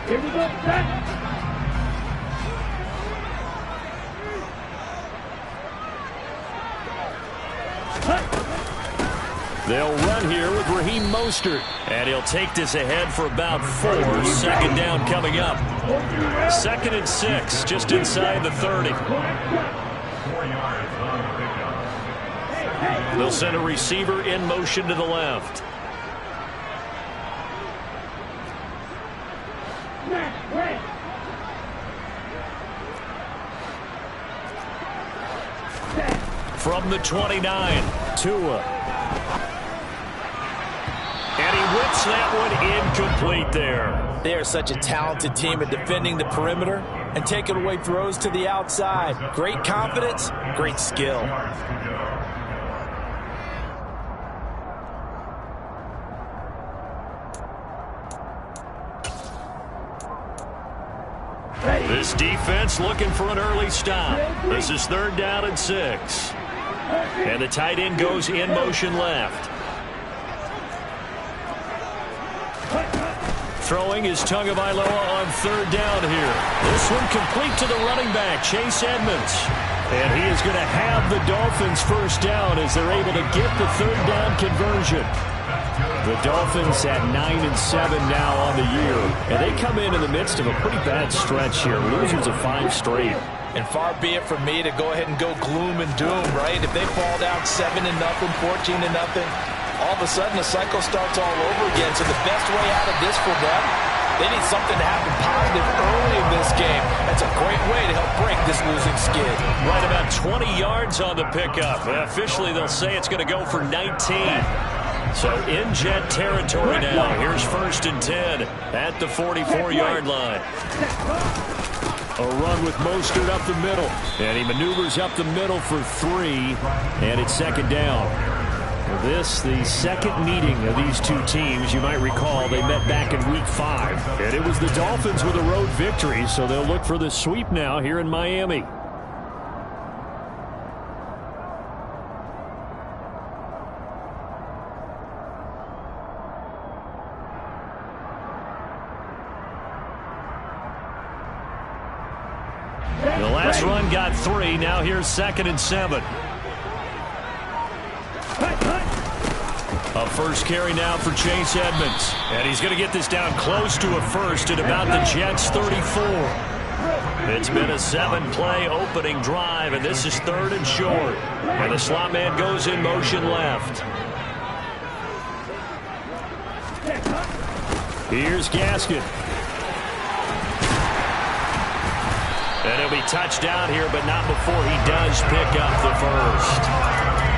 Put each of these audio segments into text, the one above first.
Here we go, set. They'll run here with Raheem Mostert. And he'll take this ahead for about 4. Second down coming up. 2nd and 6, just inside the 30. They'll send a receiver in motion to the left. From the 29, Tua. And he whips that one incomplete there. They are such a talented team at defending the perimeter and taking away throws to the outside. Great confidence, great skill. This defense looking for an early stop. This is 3rd down and 6. And the tight end goes in motion left. Throwing is Tagovailoa on 3rd down here. This one complete to the running back, Chase Edmonds. And he is going to have the Dolphins first down as they're able to get the 3rd down conversion. The Dolphins at 9-7 now on the year. And they come in the midst of a pretty bad stretch here. Losers of 5 straight. And far be it from me to go ahead and go gloom and doom, right? If they fall down 7-0, 14-0, all of a sudden the cycle starts all over again. So the best way out of this for them, they need something to happen positive early in this game. That's a great way to help break this losing skid. Right about 20 yards on the pickup. Officially, they'll say it's going to go for 19. So in jet territory now. Here's 1st and 10 at the 44-yard line. A run with Mostert up the middle. And he maneuvers up the middle for 3. And it's 2nd down. This, the second meeting of these two teams. You might recall they met back in Week 5. And it was the Dolphins with a road victory, so they'll look for the sweep now here in Miami. The last run got 3. Now here's 2nd and 7. A first carry now for Chase Edmonds. And he's going to get this down close to a first at about the Jets' 34. It's been a 7-play opening drive, and this is 3rd and short. And the slot man goes in motion left. Here's Gaskin. And he'll be touchdown here, but not before he does pick up the first.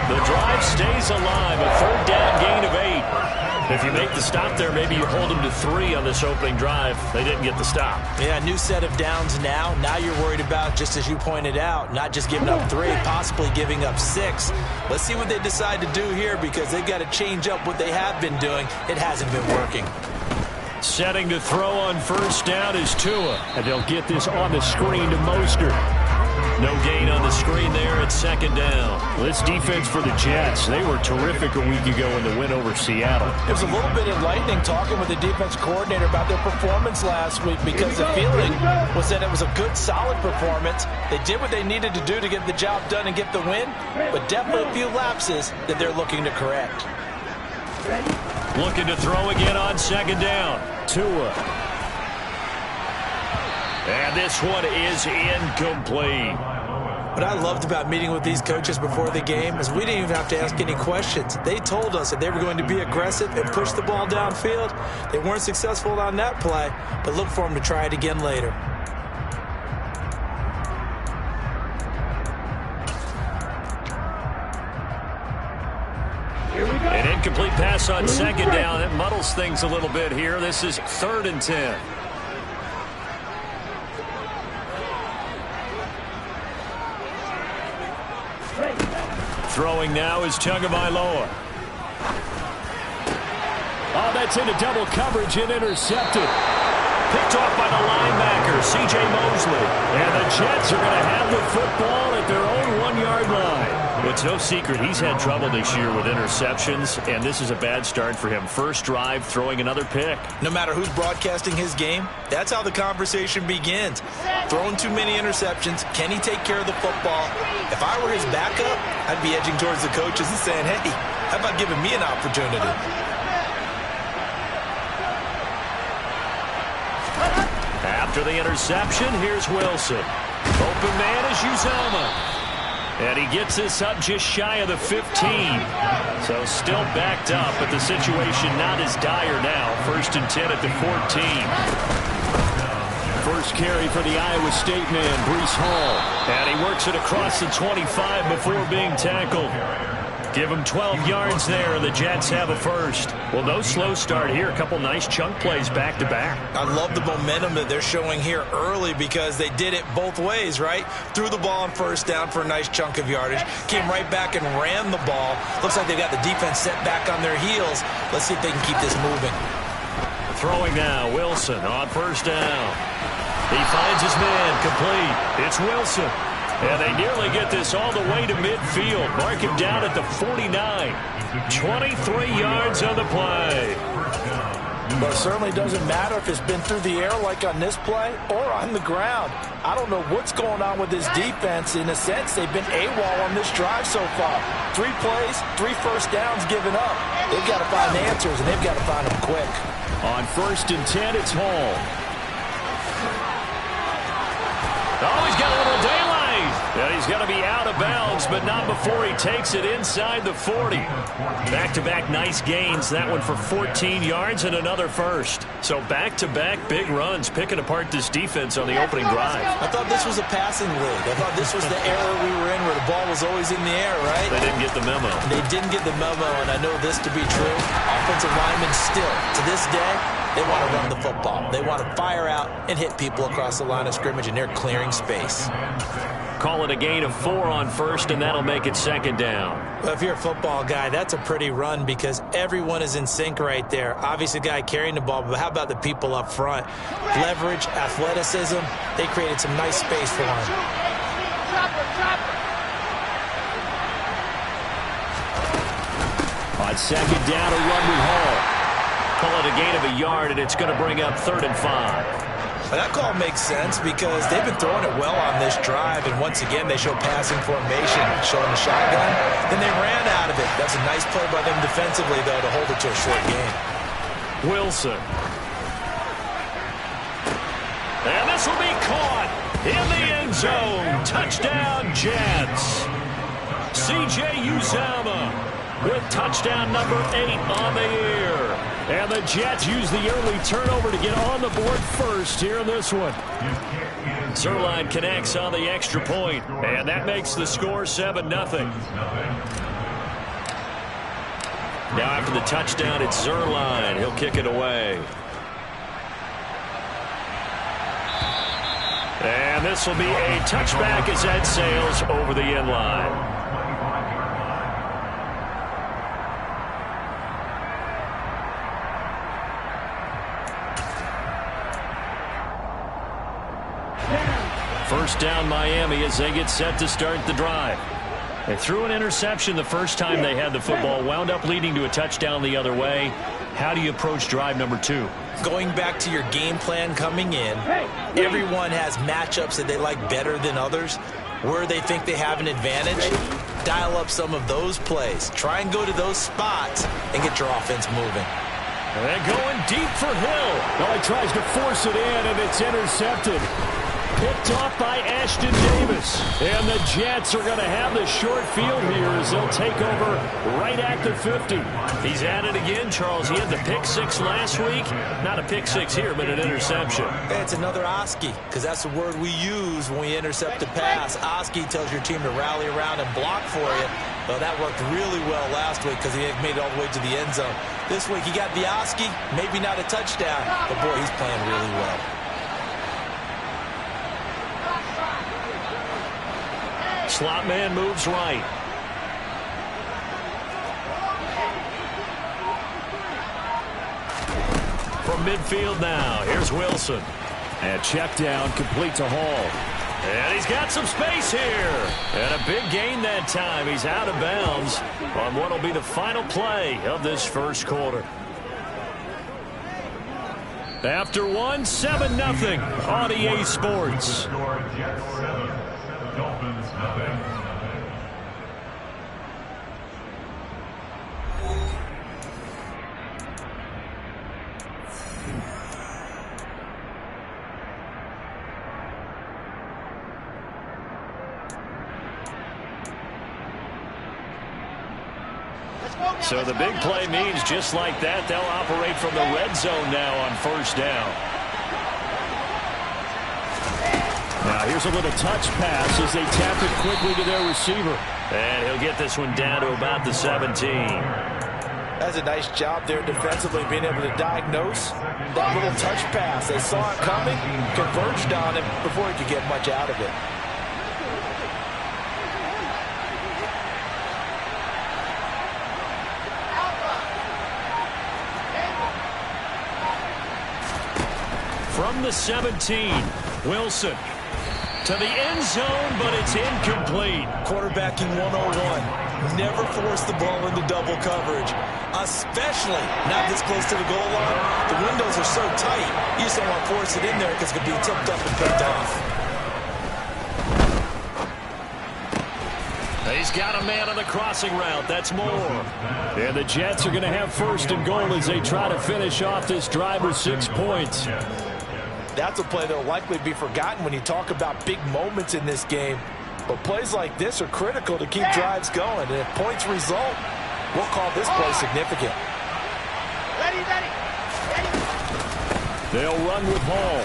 The drive stays alive, a 3rd down gain of 8. If you make the stop there, maybe you hold them to 3 on this opening drive. They didn't get the stop. Yeah, new set of downs now. Now you're worried about, just as you pointed out, not just giving up 3, possibly giving up 6. Let's see what they decide to do here, because they've got to change up what they have been doing. It hasn't been working. Setting to throw on 1st down is Tua. And they'll get this on the screen to Mostert. No gain on the screen there at 2nd down. This defense for the Jets, they were terrific a week ago in the win over Seattle. It was a little bit enlightening talking with the defense coordinator about their performance last week, because the feeling was that it was a good, solid performance. They did what they needed to do to get the job done and get the win, but definitely a few lapses that they're looking to correct. Looking to throw again on 2nd down. Tua. And this one is incomplete. What I loved about meeting with these coaches before the game is we didn't even have to ask any questions. They told us that they were going to be aggressive and push the ball downfield. They weren't successful on that play, but look for them to try it again later. An incomplete pass on 2nd down. It muddles things a little bit here. This is 3rd and 10. Throwing now is Tagovailoa. Oh, that's into double coverage and intercepted. Picked off by the linebacker, C.J. Mosley. And the Jets are going to have the football at their own 1-yard line. It's no secret he's had trouble this year with interceptions, and this is a bad start for him. First drive, throwing another pick. No matter who's broadcasting his game, that's how the conversation begins. Throwing too many interceptions, can he take care of the football? If I were his backup, I'd be edging towards the coaches and saying, hey, how about giving me an opportunity? After the interception, here's Wilson. Open man is Uzomah. And he gets this up just shy of the 15. So still backed up, but the situation not as dire now. 1st and 10 at the 14. First carry for the Iowa State man, Breece Hall. And he works it across the 25 before being tackled. Give him 12 yards there, and the Jets have a first. Well, no slow start here. A couple nice chunk plays back-to-back. I love the momentum that they're showing here early because they did it both ways, right? Threw the ball on first down for a nice chunk of yardage. Came right back and ran the ball. Looks like they've got the defense set back on their heels. Let's see if they can keep this moving. Throwing now, Wilson on first down. He finds his man, complete. It's Wilson. And they nearly get this all the way to midfield. Mark him down at the 49. 23 yards on the play. But it certainly doesn't matter if it's been through the air like on this play or on the ground. I don't know what's going on with this defense. In a sense, they've been AWOL on this drive so far. 3 plays, 3 first downs given up. They've got to find answers, and they've got to find them quick. On 1st and 10, it's Hall. Oh, he's got a little daylight. And he's going to be out of bounds, but not before he takes it inside the 40. Back-to-back nice gains. That one for 14 yards and another first. So back-to-back big runs, picking apart this defense on the opening drive. I thought this was a passing league. I thought this was the era we were in where the ball was always in the air, right? They didn't get the memo. They didn't get the memo, and I know this to be true. Offensive linemen still, to this day, they want to run the football. They want to fire out and hit people across the line of scrimmage, and they're clearing space. Call it a gain of 4 on first, and that'll make it 2nd down. Well, if you're a football guy, that's a pretty run because everyone is in sync right there. Obviously, the guy carrying the ball, but how about the people up front? Leverage, athleticism, they created some nice space for him. On 2nd down, a run with Hall. Call it a gain of a yard, and it's going to bring up 3rd and 5. Well, that call makes sense because they've been throwing it well on this drive, and once again, they show passing formation, showing the shotgun. Then they ran out of it. That's a nice play by them defensively, though, to hold it to a short game. Wilson. And this will be caught in the end zone. Touchdown, Jets. C.J. Uzomah with touchdown number 8 on the year. And the Jets use the early turnover to get on the board first here in this one. Zerline connects on the extra point, and that makes the score 7-0. Now after the touchdown, it's Zerline. He'll kick it away. And this will be a touchback as that sails over the end line. First down Miami as they get set to start the drive. They threw an interception the first time they had the football, wound up leading to a touchdown the other way. How do you approach drive number 2? Going back to your game plan coming in, everyone has matchups that they like better than others. Where they think they have an advantage, dial up some of those plays. Try and go to those spots and get your offense moving. And they're going deep for Hill. Well, he tries to force it in, and it's intercepted. Picked off by Ashton Davis. And the Jets are going to have the short field here as they'll take over right at the 50. He's at it again, Charles. He had the pick 6 last week. Not a pick 6 here, but an interception. It's another Oski, because that's the word we use when we intercept a pass. Oski tells your team to rally around and block for you. Well, that worked really well last week because he made it all the way to the end zone. This week he got the Oski, maybe not a touchdown, but boy, he's playing really well. Slot man moves right. From midfield now, here's Wilson. And check down, complete to Hall. And he's got some space here. And a big gain that time. He's out of bounds on what will be the final play of this first quarter. After one, 7-0 on EA Sports. So the big play means just like that, they'll operate from the red zone now on first down. Now here's a little touch pass as they tap it quickly to their receiver. And he'll get this one down to about the 17. That's a nice job there defensively, being able to diagnose that little touch pass. They saw it coming, converged on him before he could get much out of it. From the 17, Wilson to the end zone, but it's incomplete. Quarterbacking 101. Never force the ball into double coverage, especially not this close to the goal line. The windows are so tight, you just don't want to force it in there because it could be tipped up and picked off. He's got a man on the crossing route. That's more. And the Jets are going to have first and goal as they try to finish off this drive with 6 points. That's a play that will likely be forgotten when you talk about big moments in this game. But plays like this are critical to keep drives going. And if points result, we'll call this play significant. Ready. They'll run with Hall.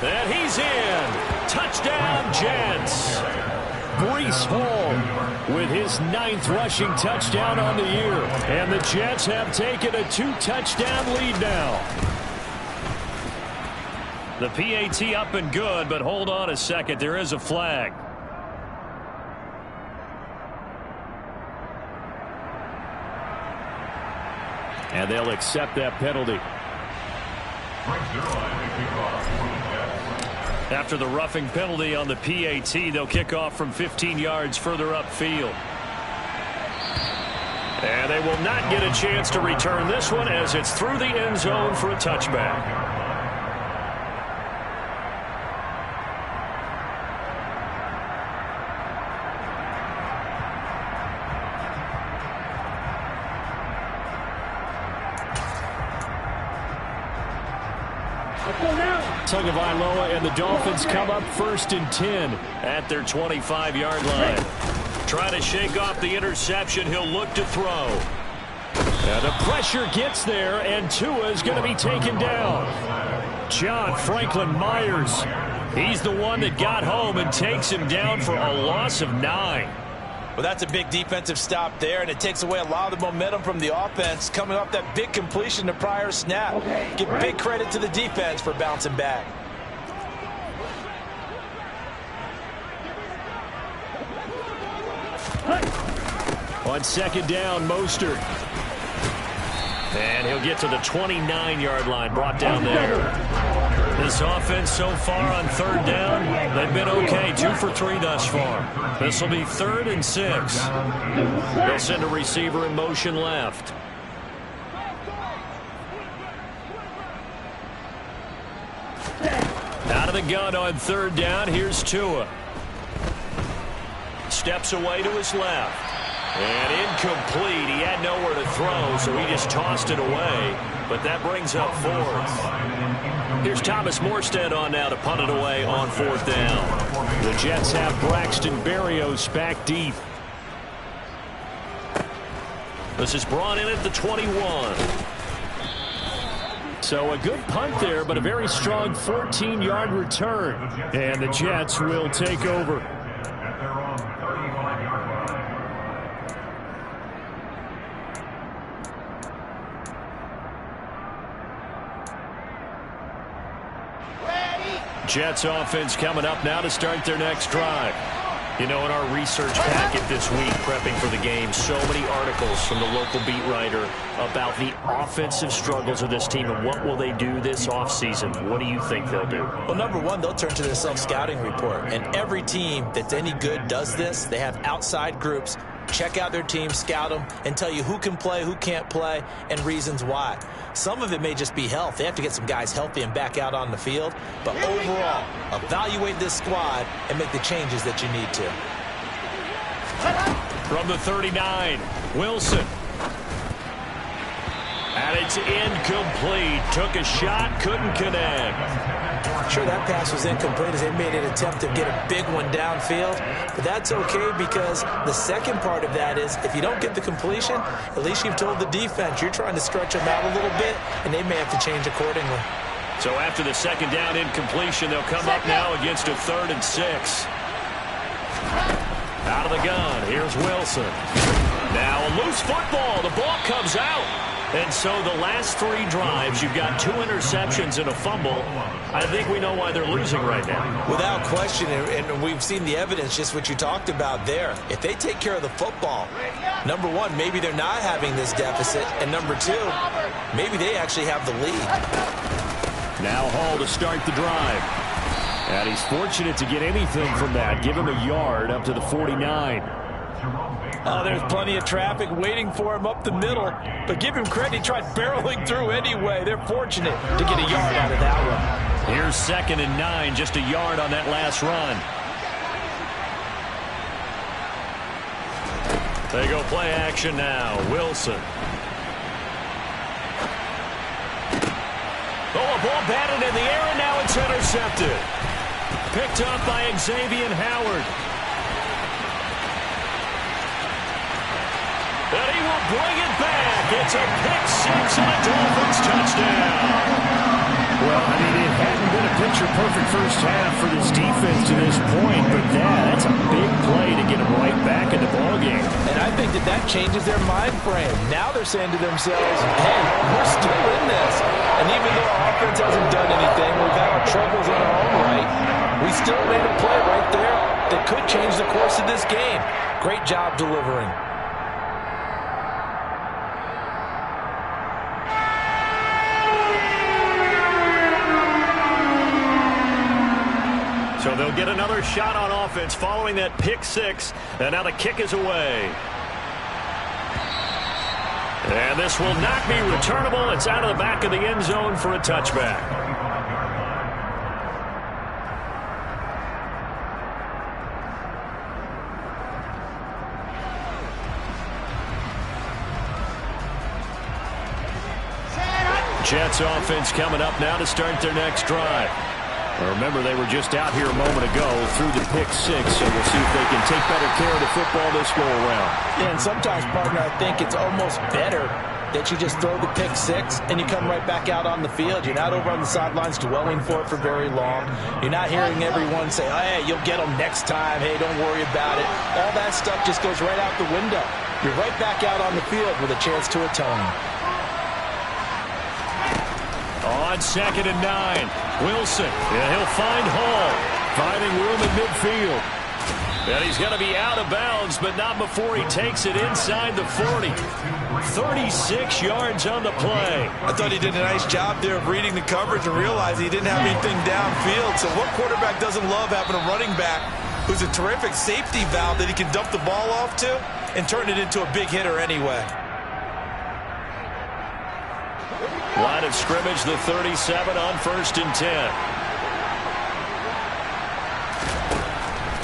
And he's in. Touchdown, Jets. Breece Hall with his 9th rushing touchdown on the year. And the Jets have taken a 2-touchdown lead now. The PAT up and good, but hold on a second. There is a flag. And they'll accept that penalty. After the roughing penalty on the PAT, they'll kick off from 15 yards further upfield. And they will not get a chance to return this one as it's through the end zone for a touchback. Tagovailoa and the Dolphins come up 1st and 10 at their 25-yard line. Trying to shake off the interception. He'll look to throw. And the pressure gets there, and Tua is going to be taken down. John Franklin Myers. He's the one that got home and takes him down for a loss of 9. Well, that's a big defensive stop there, and it takes away a lot of the momentum from the offense coming off that big completion the prior snap. Give big credit to the defense for bouncing back. On 2nd down, Mostert. And he'll get to the 29-yard line, brought down there. This offense so far on 3rd down, they've been okay. 2 for 3 thus far. This will be 3rd and 6. They'll send a receiver in motion left. Out of the gun on 3rd down, here's Tua. Steps away to his left. And incomplete. He had nowhere to throw, so he just tossed it away. But that brings up 4th. Here's Thomas Morstead on now to punt it away on 4th down. The Jets have Braxton Berrios back deep. This is brought in at the 21. So a good punt there, but a very strong 14-yard return. And the Jets will take over. Jets offense coming up now to start their next drive. You know, in our research packet this week, prepping for the game, so many articles from the local beat writer about the offensive struggles of this team and what will they do this offseason. What do you think they'll do? Well, number one, they'll turn to their self-scouting report. And every team that's any good does this. They have outside groups. Check out their team, scout them, and tell you who can play, who can't play, and reasons why. Some of it may just be health. They have to get some guys healthy and back out on the field. But overall, evaluate this squad and make the changes that you need to. From the 39, Wilson. And it's incomplete. Took a shot, couldn't connect. Sure, that pass was incomplete as they made an attempt to get a big one downfield. But that's okay because the second part of that is if you don't get the completion, at least you've told the defense you're trying to stretch them out a little bit, and they may have to change accordingly. So after the second down incompletion, they'll come up now against a 3rd and 6. Out of the gun, here's Wilson. Now a loose football. The ball comes out. And so the last 3 drives, you've got 2 interceptions and a fumble. I think we know why they're losing right now. Without question, and we've seen the evidence, just what you talked about there. If they take care of the football, number one, maybe they're not having this deficit. And number 2, maybe they actually have the lead. Now Hall to start the drive. And he's fortunate to get anything from that. Give him a yard up to the 49. Oh, there's plenty of traffic waiting for him up the middle. But give him credit, he tried barreling through anyway. They're fortunate to get a yard out of that one. Here's 2nd and 9, just a yard on that last run. They go play action now. Wilson. Oh, a ball batted in the air, and now it's intercepted. Picked up by Xavier Howard. And he will bring it back. It's a pick-6 and a Dolphins touchdown. Well, I mean, it hadn't been a picture-perfect first half for this defense to this point, but that's a big play to get them right back in the ballgame. And I think that changes their mind frame. Now they're saying to themselves, hey, we're still in this. And even though our offense hasn't done anything, we've had our troubles in our own right, we still made a play right there that could change the course of this game. Great job delivering. So they'll get another shot on offense following that pick-6, and now the kick is away. And this will not be returnable. It's out of the back of the end zone for a touchback. Jets offense coming up now to start their next drive. Remember, they were just out here a moment ago through the pick-6, so we'll see if they can take better care of the football this go-around. Yeah, and sometimes, partner, I think it's almost better that you just throw the pick-6 and you come right back out on the field. You're not over on the sidelines dwelling for it for very long. You're not hearing everyone say, oh, hey, you'll get them next time. Hey, don't worry about it. All that stuff just goes right out the window. You're right back out on the field with a chance to atone. On 2nd and 9, Wilson, and he'll find Hall, finding room in midfield. And he's going to be out of bounds, but not before he takes it inside the 40. 36 yards on the play. I thought he did a nice job there of reading the coverage and realizing he didn't have anything downfield. So what quarterback doesn't love having a running back who's a terrific safety valve that he can dump the ball off to and turn it into a big hitter anyway? Line of scrimmage, the 37 on 1st and 10.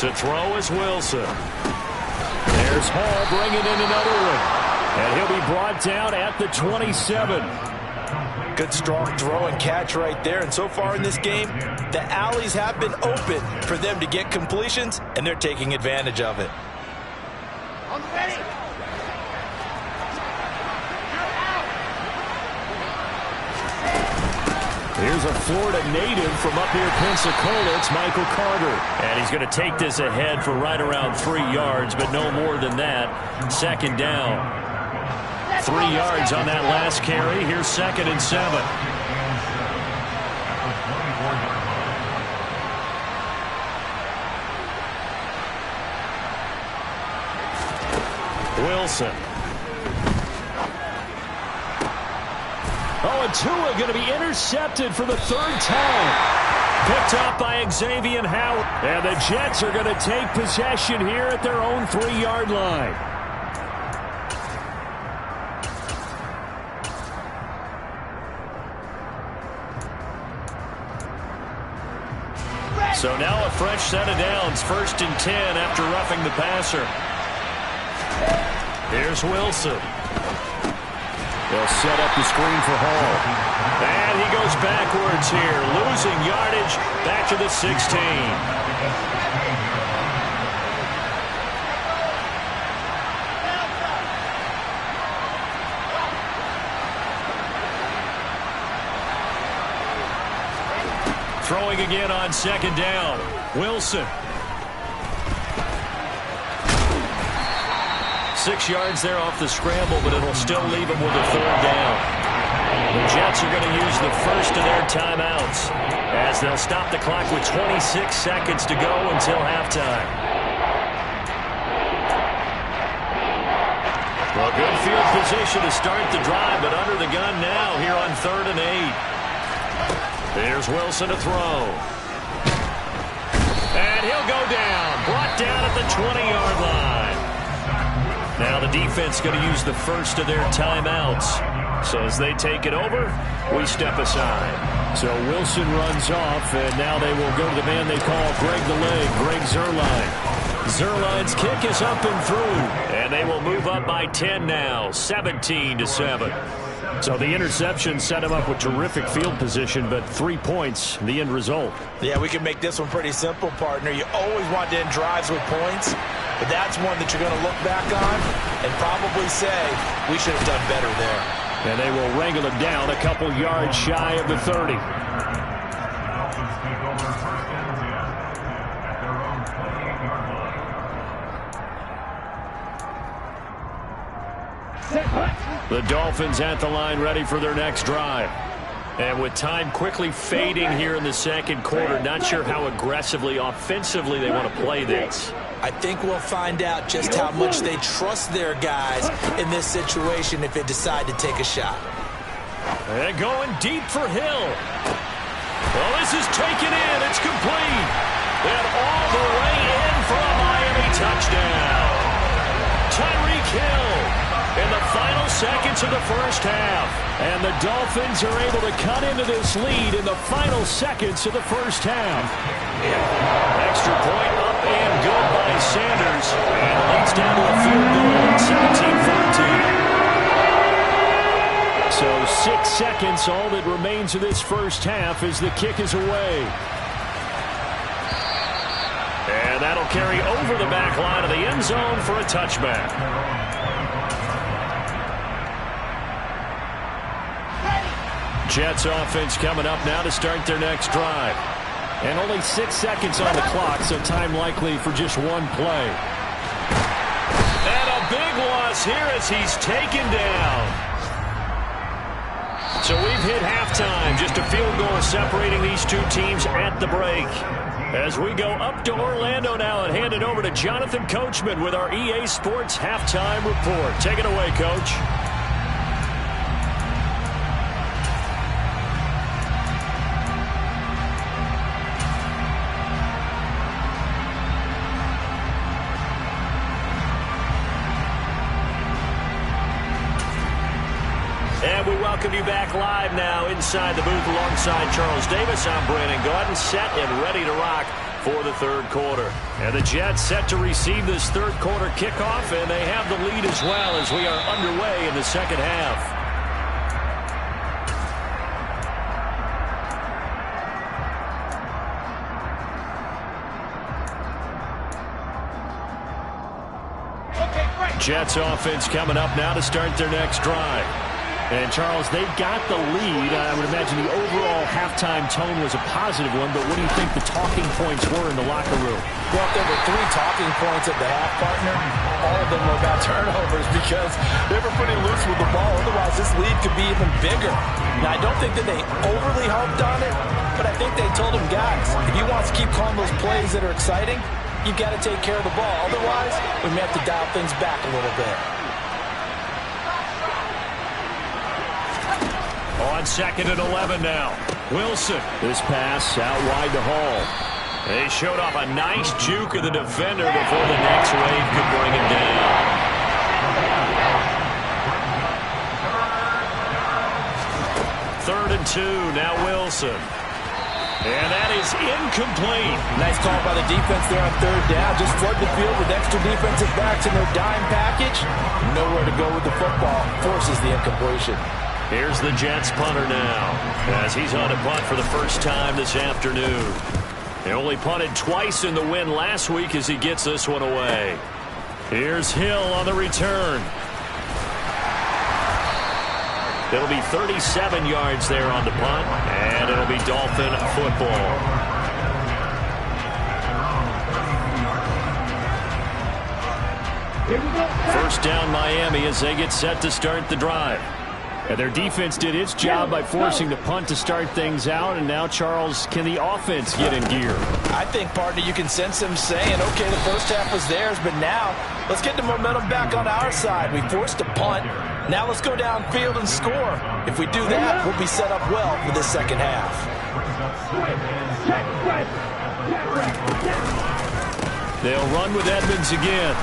To throw is Wilson. There's Hall bringing in another one. And he'll be brought down at the 27. Good, strong throw and catch right there. And so far in this game, the alleys have been open for them to get completions, and they're taking advantage of it. I'm ready. Here's a Florida native from up near Pensacola. It's Michael Carter. And he's going to take this ahead for right around 3 yards, but no more than that. 2nd down. 3 yards on that last carry. Here's 2nd and 7. Wilson. Oh, and Tua going to be intercepted for the third time. Picked off by Xavier Howard. And the Jets are going to take possession here at their own 3-yard line. So now a fresh set of downs. 1st and 10 after roughing the passer. Here's Wilson. They'll set up the screen for Hall. And he goes backwards here, losing yardage back to the 16. Throwing again on 2nd down. Wilson. 6 yards there off the scramble, but it'll still leave him with a 3rd down. The Jets are going to use the first of their timeouts as they'll stop the clock with 26 seconds to go until halftime. Well, good field position to start the drive, but under the gun now here on 3rd and 8. Here's Wilson to throw. And he'll go down. Brought down at the 20-yard line. Now the defense going to use the first of their timeouts. So as they take it over, we step aside. So Wilson runs off, and now they will go to the man they call Greg the Leg, Greg Zuerlein. Zuerlein's kick is up and through. And they will move up by 10 now, 17-7. So the interception set him up with terrific field position, but 3 points, the end result. Yeah, we can make this one pretty simple, partner. You always want to end drives with points, but that's one that you're going to look back on and probably say, we should have done better there. And they will wrangle him down a couple yards shy of the 30. The Dolphins at the line ready for their next drive. And with time quickly fading here in the 2nd quarter, not sure how aggressively, offensively they want to play this. I think we'll find out just how much they trust their guys in this situation if they decide to take a shot. And going deep for Hill. Well, this is taken in. It's complete. And all the way in for a Miami touchdown. Tyreek Hill in the final seconds of the first half. And the Dolphins are able to cut into this lead in the final seconds of the first half. Extra point up and good by Sanders. And leads down to a field goal, 17-14. So 6 seconds, all that remains of this first half as the kick is away. And that'll carry over the back line of the end zone for a touchback. Jets offense coming up now to start their next drive. And only 6 seconds on the clock, so time likely for just one play. And a big loss here as he's taken down. So we've hit halftime. Just a field goal separating these two teams at the break. As we go up to Orlando now and hand it over to Jonathan Coachman with our EA Sports Halftime Report. Take it away, Coach. And we welcome you back live now inside the booth alongside Charles Davis. I'm Brandon Gaudin, set and ready to rock for the 3rd quarter. And the Jets set to receive this 3rd quarter kickoff, and they have the lead as well as we are underway in the 2nd half. Jets offense coming up now to start their next drive. And, Charles, they've got the lead. I would imagine the overall halftime tone was a positive one, but what do you think the talking points were in the locker room? Well, if there were 3 talking points at the half, partner, all of them were about turnovers because they were pretty loose with the ball. Otherwise, this lead could be even bigger. Now, I don't think that they overly harped on it, but I think they told him, guys, if you want to keep calling those plays that are exciting, you've got to take care of the ball. Otherwise, we may have to dial things back a little bit. On 2nd and 11 now. Wilson. This pass out wide to Hall. They showed off a nice juke of the defender before the next wave could bring him down. 3rd and 2, now Wilson. And that is incomplete. Nice call by the defense there on 3rd down. Just flood the field with extra defensive backs in their dime package. Nowhere to go with the football. Forces the incompletion. Here's the Jets punter now, as he's on a punt for the first time this afternoon. He only punted twice in the win last week as he gets this one away. Here's Hill on the return. It'll be 37 yards there on the punt, and it'll be Dolphin football. First down Miami as they get set to start the drive. And their defense did its job by forcing the punt to start things out, and now, Charles, can the offense get in gear? I think, partner, you can sense them saying, okay, the first half was theirs, but now let's get the momentum back on our side. We forced a punt. Now let's go downfield and score. If we do that, we'll be set up well for the second half. They'll run with Edmonds again.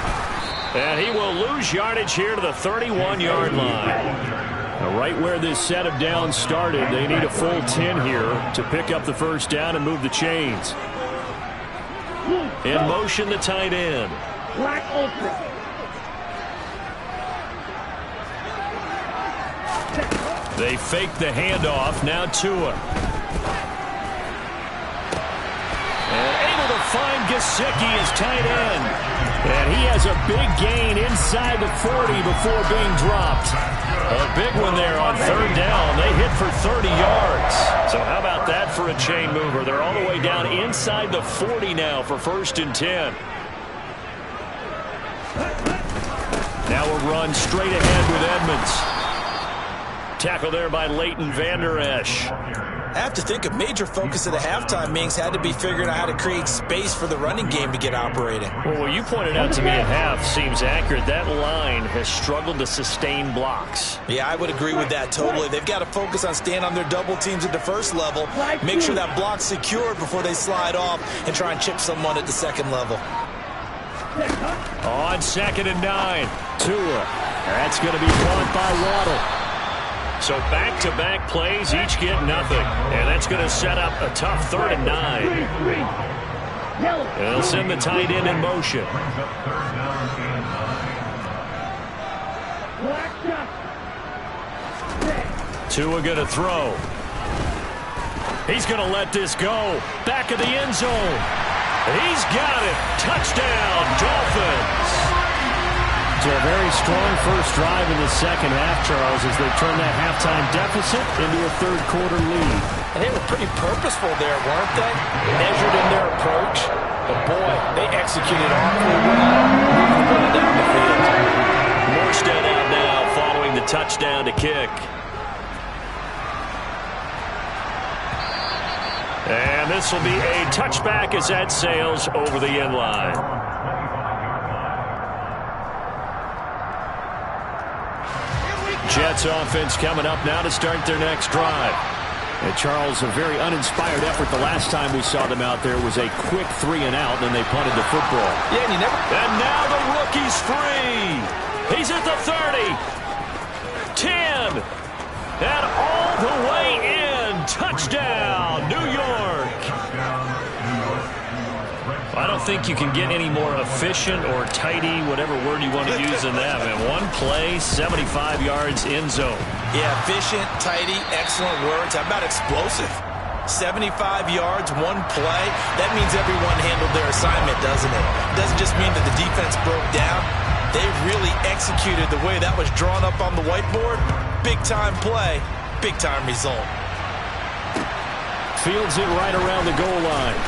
And he will lose yardage here to the 31-yard line. Now, right where this set of downs started, they need a full 10 here to pick up the first down and move the chains. In motion, the tight end. They fake the handoff. Now Tua. And able to find Gesicki as tight end. And he has a big gain inside the 40 before being dropped. A big one there on 3rd down. They hit for 30 yards. So how about that for a chain mover? They're all the way down inside the 40 now for 1st and 10. Now a run straight ahead with Edmonds. Tackle there by Leighton Vander Esch. I have to think a major focus of the halftime meetings had to be figuring out how to create space for the running game to get operating. Well, what you pointed out to me at half seems accurate. That line has struggled to sustain blocks. Yeah, I would agree with that totally. They've got to focus on staying on their double teams at the first level, make sure that block's secured before they slide off and try and chip someone at the second level. On 2nd and 9, Tua. That's going to be caught by Waddle. So back-to-back plays, each get nothing. And that's going to set up a tough 3rd and 9. And they'll send the tight end in motion. Tua going to throw. He's going to let this go. Back of the end zone. He's got it. Touchdown, Dolphins. So a very strong first drive in the second half, Charles, as they turn that halftime deficit into a 3rd quarter lead. And they were pretty purposeful there, weren't they? Measured in their approach. But boy, they executed awfully well. Moving down the field. Morstead out now following the touchdown to kick. And this will be a touchback as that sails over the end line. Jets offense coming up now to start their next drive. And Charles, a very uninspired effort the last time we saw them out there was a quick 3 and out, then they punted the football. Yeah, and you never... And now the rookie's free. He's at the 30. 10. And all the way in. Touchdown, New York. I don't think you can get any more efficient or tidy, whatever word you want to use in that, man. One play, 75 yards in zone. Yeah, efficient, tidy, excellent words. How about explosive? 75 yards, one play. That means everyone handled their assignment, doesn't it? Doesn't just mean that the defense broke down. They really executed the way that was drawn up on the whiteboard. Big-time play, big-time result. Fields it right around the goal line.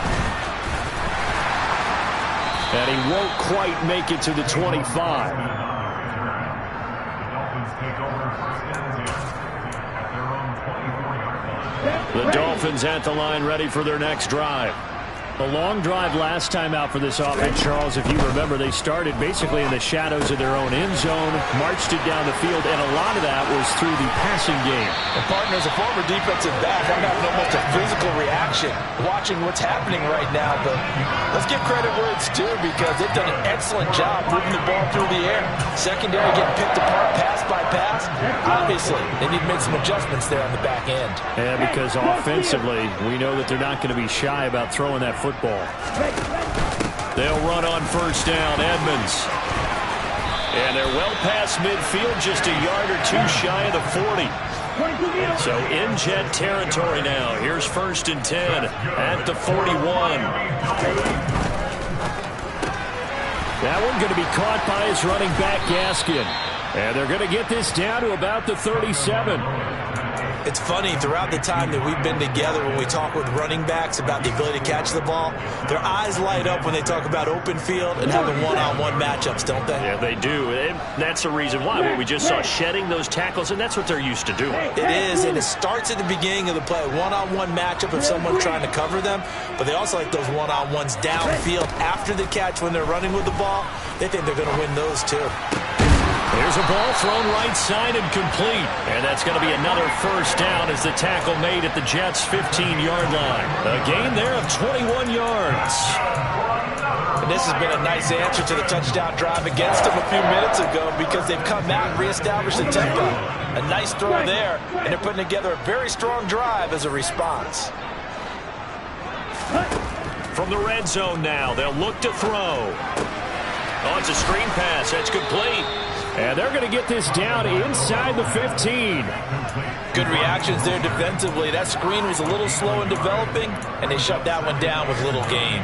And he won't quite make it to the 25. The Dolphins at the line ready for their next drive. A long drive last time out for this offense, Charles. If you remember, they started basically in the shadows of their own end zone, marched it down the field, and a lot of that was through the passing game. And partner, as a former defensive back, I'm having almost a physical reaction watching what's happening right now. But let's give credit where it's due, because they've done an excellent job moving the ball through the air. Secondary getting picked apart pass by pass. Obviously, they need to make some adjustments there on the back end. Yeah, because offensively, we know that they're not going to be shy about throwing that football. They'll run on first down. Edmonds. And they're well past midfield, just a yard or two shy of the 40. So in Jet territory now. Here's first and 10 at the 41. That one going to be caught by his running back, Gaskin. And they're going to get this down to about the 37. It's funny, throughout the time that we've been together, when we talk with running backs about the ability to catch the ball, their eyes light up when they talk about open field and having one-on-one matchups, don't they? Yeah, they do. And that's the reason why. What we just saw, shedding those tackles, and that's what they're used to doing. It is, and it starts at the beginning of the play. One-on-one matchup if someone's trying to cover them, but they also like those one-on-ones downfield after the catch when they're running with the ball. They think they're going to win those too. Here's a ball thrown right side and complete. And that's going to be another first down as the tackle made at the Jets' 15-yard line. A gain there of 21 yards. And this has been a nice answer to the touchdown drive against them a few minutes ago, because they've come out and reestablished the tempo. A nice throw there, and they're putting together a very strong drive as a response. From the red zone now, they'll look to throw. Oh, it's a screen pass. That's complete. And they're going to get this down inside the 15. Good reactions there defensively. That screen was a little slow in developing, and they shut that one down with little gain.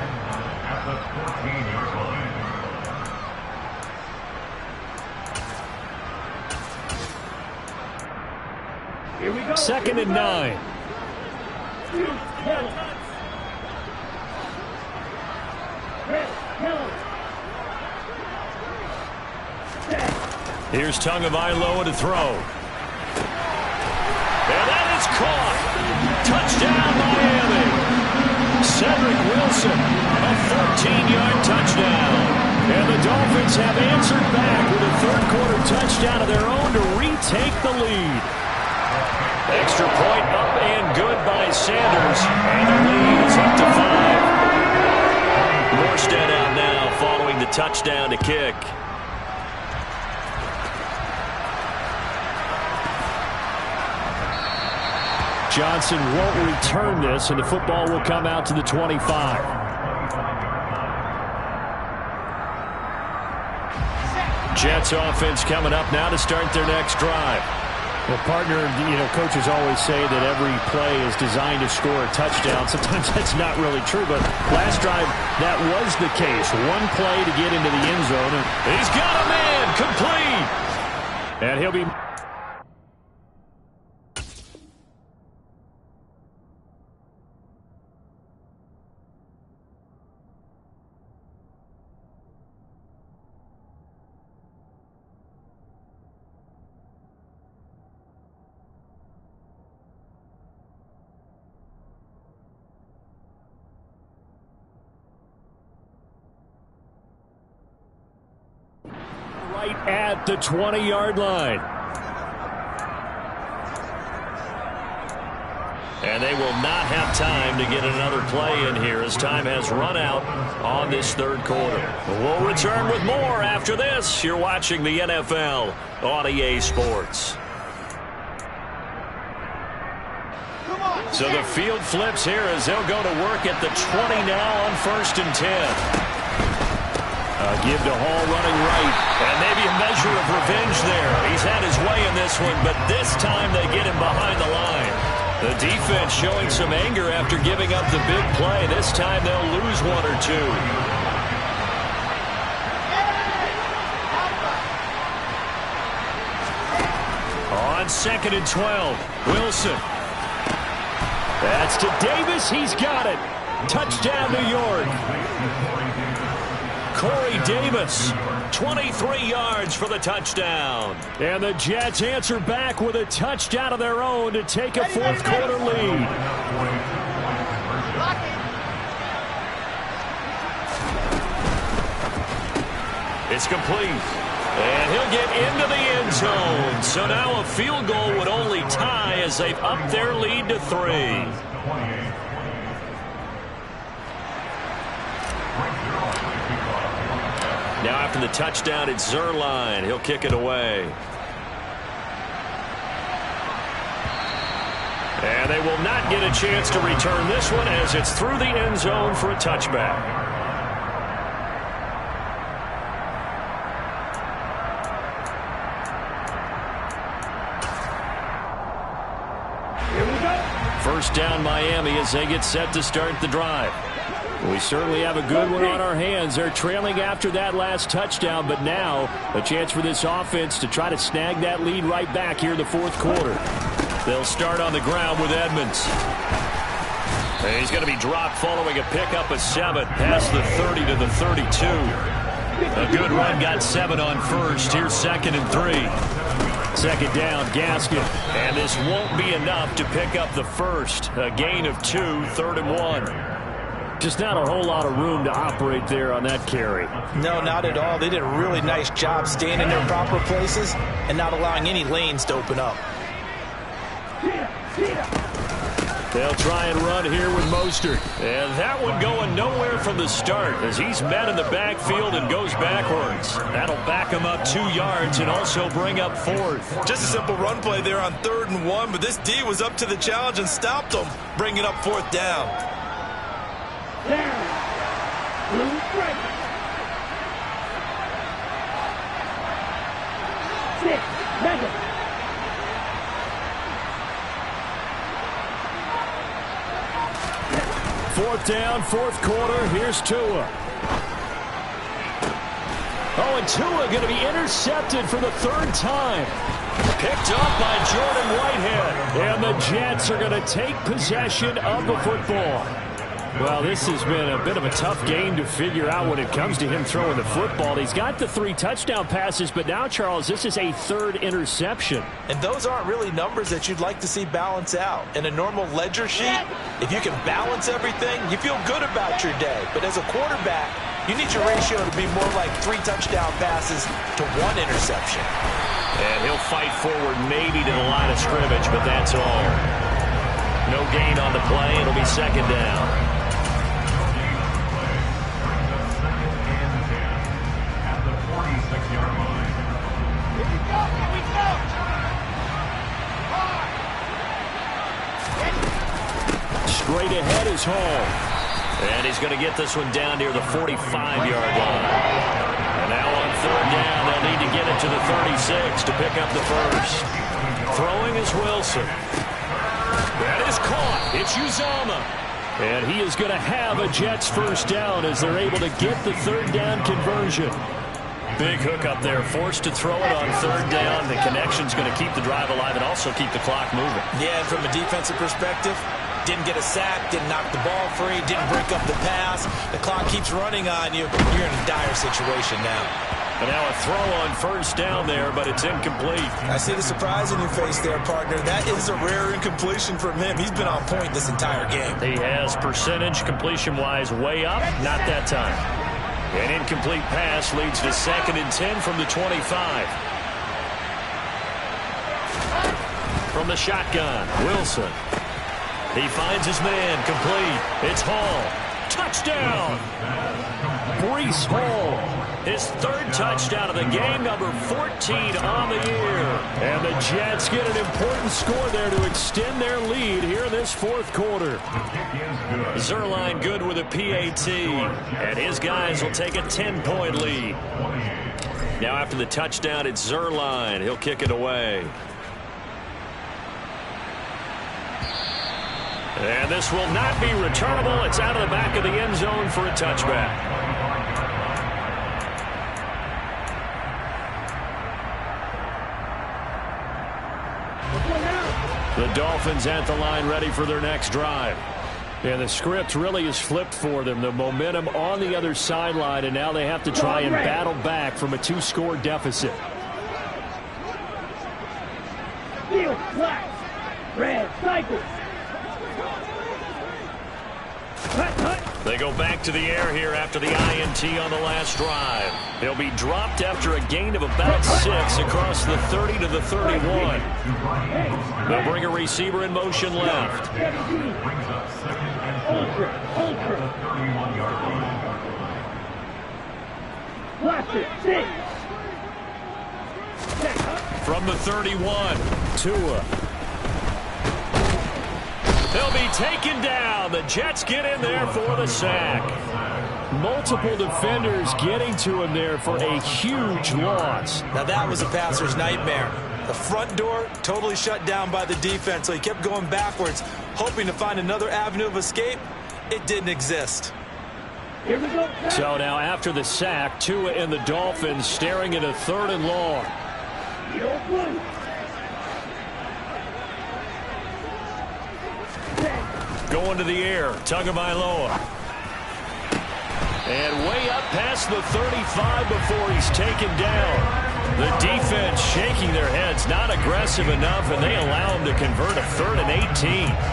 Here we go. 2nd and 9. Here's Tagovailoa to throw. And that is caught. Touchdown, Miami. Cedric Wilson, a 14-yard touchdown. And the Dolphins have answered back with a third-quarter touchdown of their own to retake the lead. Extra point up and good by Sanders. And the lead is up to 5. Morstead out now following the touchdown to kick. Johnson won't return this, and the football will come out to the 25. Jets offense coming up now to start their next drive. Well, partner, coaches always say that every play is designed to score a touchdown. Sometimes that's not really true, but last drive, that was the case. One play to get into the end zone. And he's got a man, complete. And he'll be... right at the 20-yard line. And they will not have time to get another play in here as time has run out on this third quarter. We'll return with more after this. You're watching the NFL on EA Sports. So the field flips here as they'll go to work at the 20 now on first and 10. Give to Hall running right. And maybe a measure of revenge there. He's had his way in this one, but this time they get him behind the line. The defense showing some anger after giving up the big play. This time they'll lose one or two. On 2nd and 12, Wilson. That's to Davis. He's got it. Touchdown, New York. Corey Davis, 23 yards for the touchdown. And the Jets answer back with a touchdown of their own to take a fourth-quarter lead. It's complete. And he'll get into the end zone. So now a field goal would only tie as they've upped their lead to 3. Now after the touchdown, it's Zuerlein. He'll kick it away. And they will not get a chance to return this one as it's through the end zone for a touchback. First down Miami as they get set to start the drive. We certainly have a good one on our hands. They're trailing after that last touchdown, but now a chance for this offense to try to snag that lead right back here in the fourth quarter. They'll start on the ground with Edmonds. And he's going to be dropped following a pickup of 7 past the 30 to the 32. A good run, got 7 on first. Here's 2nd and 3. Second down, Gaskin. And this won't be enough to pick up the first. A gain of 2, 3rd and 1. Just not a whole lot of room to operate there on that carry. No, not at all. They did a really nice job staying in their proper places and not allowing any lanes to open up. They'll try and run here with Mostert. And that one going nowhere from the start as he's met in the backfield and goes backwards. That'll back him up 2 yards and also bring up 4th. Just a simple run play there on 3rd and 1, but this D was up to the challenge and stopped him, bringing up 4th down. Blue strike. 6, Madden. Fourth down, fourth quarter. Here's Tua. Oh, and Tua going to be intercepted for the 3rd time. Picked up by Jordan Whitehead. And the Jets are going to take possession of the football. Well, this has been a bit of a tough game to figure out when it comes to him throwing the football. He's got the 3 touchdown passes, but now, Charles, this is a 3rd interception. And those aren't really numbers that you'd like to see balance out. In a normal ledger sheet, if you can balance everything, you feel good about your day. But as a quarterback, you need your ratio to be more like 3 touchdown passes to 1 interception. And he'll fight forward maybe to the line of scrimmage, but that's all. No gain on the play. It'll be 2nd down. Straight ahead is Hall. And he's going to get this one down near the 45-yard line. And now on 3rd down, they'll need to get it to the 36 to pick up the first. Throwing is Wilson. That is caught. It's Uzomah. And he is going to have a Jets first down as they're able to get the 3rd down conversion. Big hook up there, forced to throw it on 3rd down. The connection's going to keep the drive alive and also keep the clock moving. Yeah, and from a defensive perspective, didn't get a sack, didn't knock the ball free, didn't break up the pass. The clock keeps running on you. You're in a dire situation now. And now a throw on 1st down there, but it's incomplete. I see the surprise in your face there, partner. That is a rare incompletion from him. He's been on point this entire game. He has percentage completion-wise way up, not that time. An incomplete pass leads to 2nd and 10 from the 25. From the shotgun, Wilson. He finds his man, complete. It's Hall. Touchdown! Breece Hall. His 3rd touchdown of the game, number 14 on the year. And the Jets get an important score there to extend their lead here in this 4th quarter. Zuerlein good with a PAT. And his guys will take a 10-point lead. Now after the touchdown, it's Zuerlein. He'll kick it away. And this will not be returnable. It's out of the back of the end zone for a touchback. The Dolphins at the line ready for their next drive. And the script really is flipped for them. The momentum on the other sideline, and now they have to try and battle back from a 2-score deficit. Field flat. Red cycle. Cut, cut. They go back to the air here after the INT on the last drive. He'll be dropped after a gain of about 6 across the 30 to the 31. They'll bring a receiver in motion left. From the 31, Tua. They'll be taken down. The Jets get in there for the sack. Multiple defenders getting to him there for a huge loss. Now that was a passer's nightmare. The front door totally shut down by the defense, so he kept going backwards, hoping to find another avenue of escape. It didn't exist. Here we go. So now after the sack, Tua and the Dolphins staring at a 3rd and long. Going to the air, Tagovailoa. And way up past the 35 before he's taken down. The defense shaking their heads, not aggressive enough, and they allow him to convert a 3rd and 18.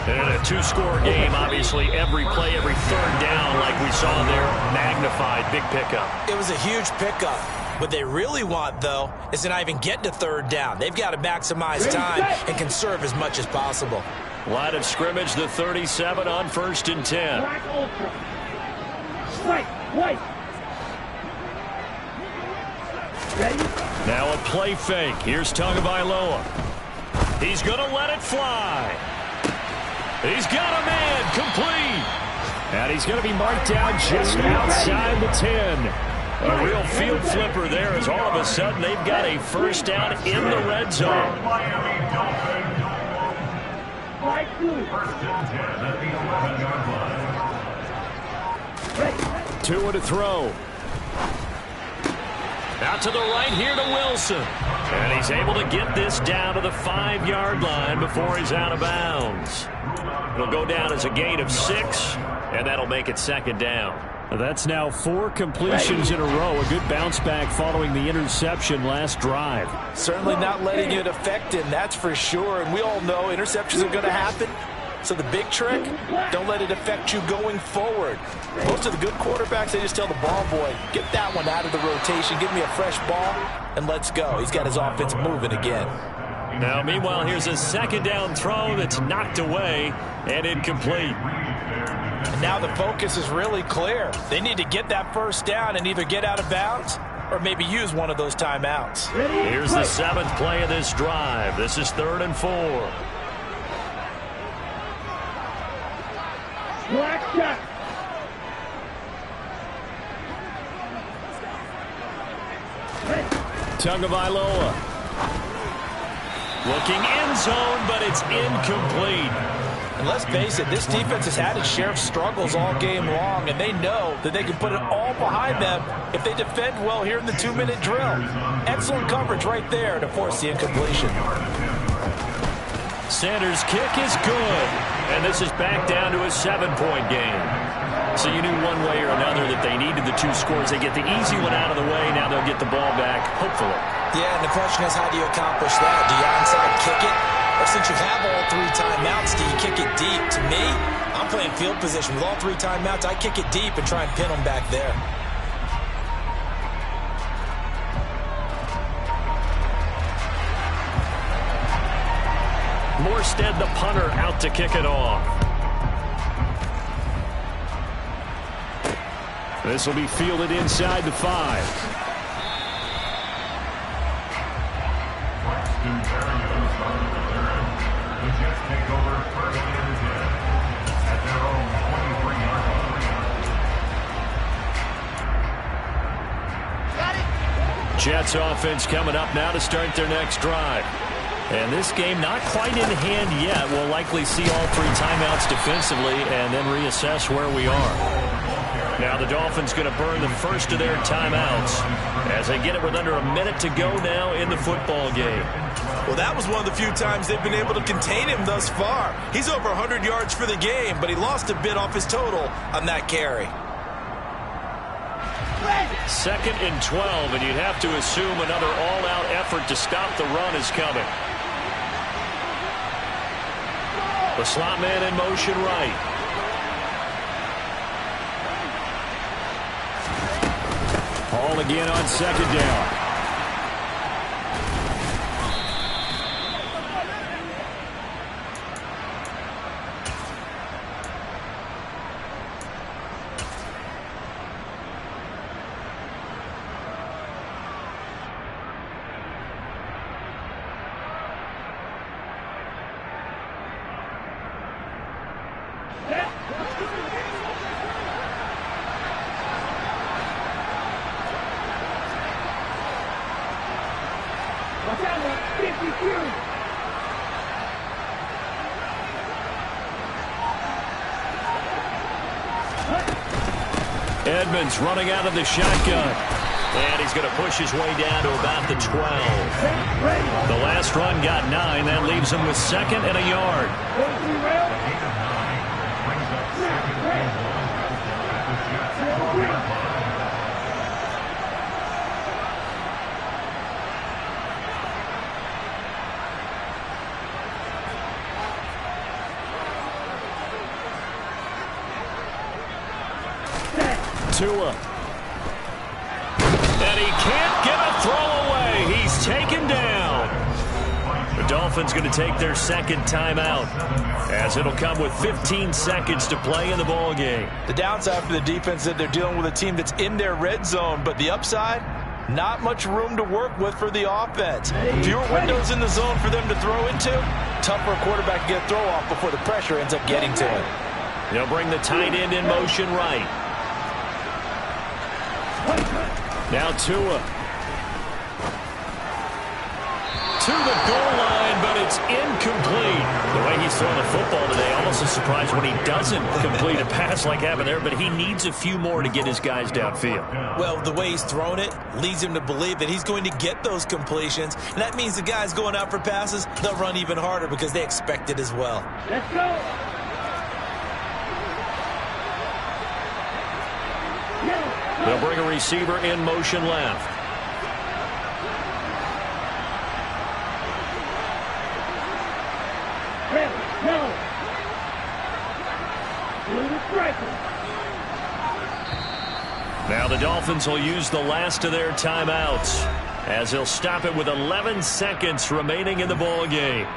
And in a 2-score game, obviously every play, every 3rd down, like we saw there, magnified, big pickup. It was a huge pickup. What they really want, though, is to not even get to 3rd down. They've got to maximize time and conserve as much as possible. Line of scrimmage, the 37 on 1st and 10. Black ultra. Strike. White. Ready? Now a play fake. Here's Tagovailoa. He's going to let it fly. He's got a man complete. And he's going to be marked down just outside the 10. A real field flipper there as all of a sudden they've got a 1st down in the red zone. Right blue. Tua to throw. Out to the right here to Wilson. And he's able to get this down to the 5-yard line before he's out of bounds. It'll go down as a gain of 6, and that'll make it 2nd down. That's now 4 completions in a row. A good bounce back following the interception last drive. Certainly not letting it affect him, that's for sure. And we all know interceptions are going to happen. So the big trick, don't let it affect you going forward. Most of the good quarterbacks, they just tell the ball boy, get that one out of the rotation, give me a fresh ball, and let's go. He's got his offense moving again. Now, meanwhile, here's a 2nd down throw that's knocked away and incomplete. And now the focus is really clear. They need to get that 1st down and either get out of bounds or maybe use one of those timeouts. Here's the 7th play of this drive. This is 3rd and 4. Black shot. Tagovailoa. Looking end zone, but it's incomplete. And let's face it, this defense has had its share of struggles all game long, and they know that they can put it all behind them if they defend well here in the 2-minute drill. Excellent coverage right there to force the incompletion. Sanders' kick is good, and this is back down to a 7-point game. So you knew one way or another that they needed the 2 scores. They get the easy one out of the way. Now they'll get the ball back, hopefully. Yeah, and the question is, how do you accomplish that? Do you onside kick it? Or since you have all 3 timeouts, do you kick it deep? To me, I'm playing field position. With all 3 timeouts, I kick it deep and try and pin them back there. Morstead, the punter, out to kick it off. This will be fielded inside the 5. Jets offense coming up now to start their next drive. And this game not quite in hand yet. We'll likely see all 3 timeouts defensively and then reassess where we are. Now the Dolphins going to burn the first of their timeouts as they get it with under a minute to go now in the football game. Well, that was one of the few times they've been able to contain him thus far. He's over 100 yards for the game, but he lost a bit off his total on that carry. 2nd and 12, and you'd have to assume another all-out effort to stop the run is coming. The slot man in motion right. Ball again on second down. Edmonds running out of the shotgun. And he's going to push his way down to about the 12. The last run got 9. That leaves him with second and a yard. Tua. And he can't get a throw away. He's taken down. The Dolphins going to take their second timeout, as it'll come with 15 seconds to play in the ball game. The downside for the defense is that they're dealing with a team that's in their red zone, but the upside, not much room to work with for the offense. Fewer windows in the zone for them to throw into. Tough for a quarterback to get a throw off before the pressure ends up getting to him. They'll bring the tight end in motion right. Now Tua. To the goal line, but it's incomplete. The way he's throwing the football today, almost a surprise when he doesn't complete a pass like happened there, but he needs a few more to get his guys downfield. Well, the way he's thrown it leads him to believe that he's going to get those completions. And that means the guys going out for passes, they'll run even harder because they expect it as well. Let's go. They'll bring a receiver in motion left. Now the Dolphins will use the last of their timeouts, as they'll stop it with 11 seconds remaining in the ball game.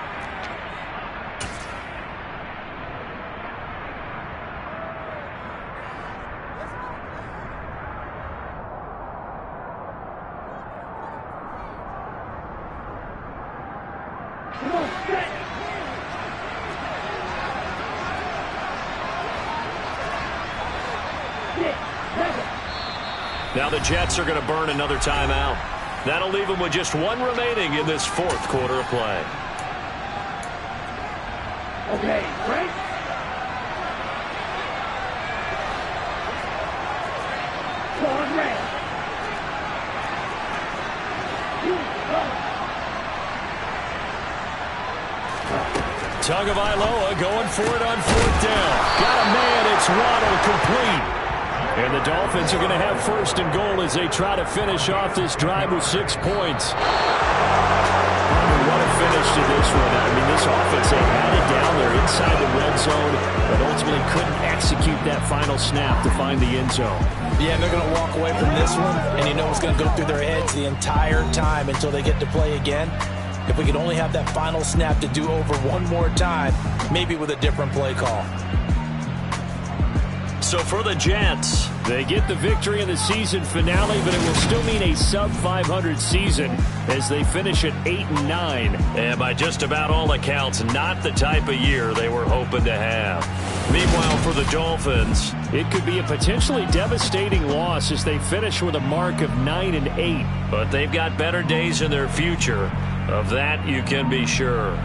Now the Jets are going to burn another timeout. That'll leave them with just one remaining in this fourth quarter of play. Okay, right? Forward red. Tagovailoa going for it on fourth down. Got a man. It's Waddle, complete. And the Dolphins are going to have first and goal as they try to finish off this drive with 6 points. What a finish to this one. I mean, this offense, they had it down there inside the red zone, but ultimately couldn't execute that final snap to find the end zone. Yeah, they're going to walk away from this one, and you know it's going to go through their heads the entire time until they get to play again. If we could only have that final snap to do over one more time, maybe with a different play call. So for the Jets, they get the victory in the season finale, but it will still mean a sub-500 season as they finish at 8-9. And by just about all accounts, not the type of year they were hoping to have. Meanwhile, for the Dolphins, it could be a potentially devastating loss as they finish with a mark of 9-8. But they've got better days in their future. Of that, you can be sure.